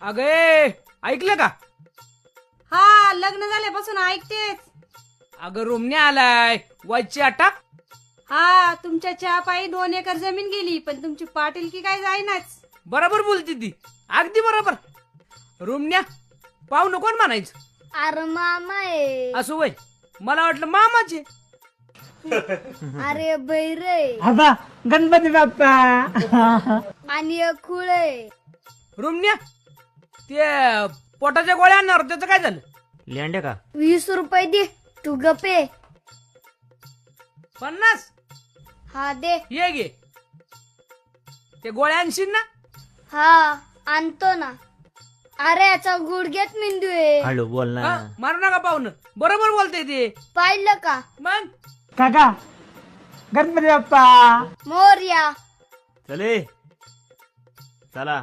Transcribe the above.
अगे ऐकलं का? हा, लग्न झाल्यापासून ऐकतेच. अगं रोमण्या आलाय वाईची अटक. हा, तुमच्या चहा पायी 2 एकर जमीन गेली, पण तुमची पाटीलकी काय जाईनाच. बरोबर बोलती ती, अगदी बरोबर. रोमण्या पाहू नको ना म्हणायचं. अरे मामा आहे. असं वय, मला वाटलं मामाचे. अरे बैरे आबा गणपती बाप्पा. आणि एक खुळ आहे. रोमण्या ते पोटाच्या गोळ्या आणणार त्याचं काय झालं? लेंड्या का? 20 रुपये दे, तू गपे. 50? हा दे. ये घे, ते गोळ्या आणशील ना? हा आणतो ना. अरे याचा गुडघ्यात मेंदू आहे. हळू बोल ना. हा, मारू नका पाहुणं, बरोबर बोलतय ते. पाहिलं का? मग काका गणपती बाप्पा. मोरया. चले चला.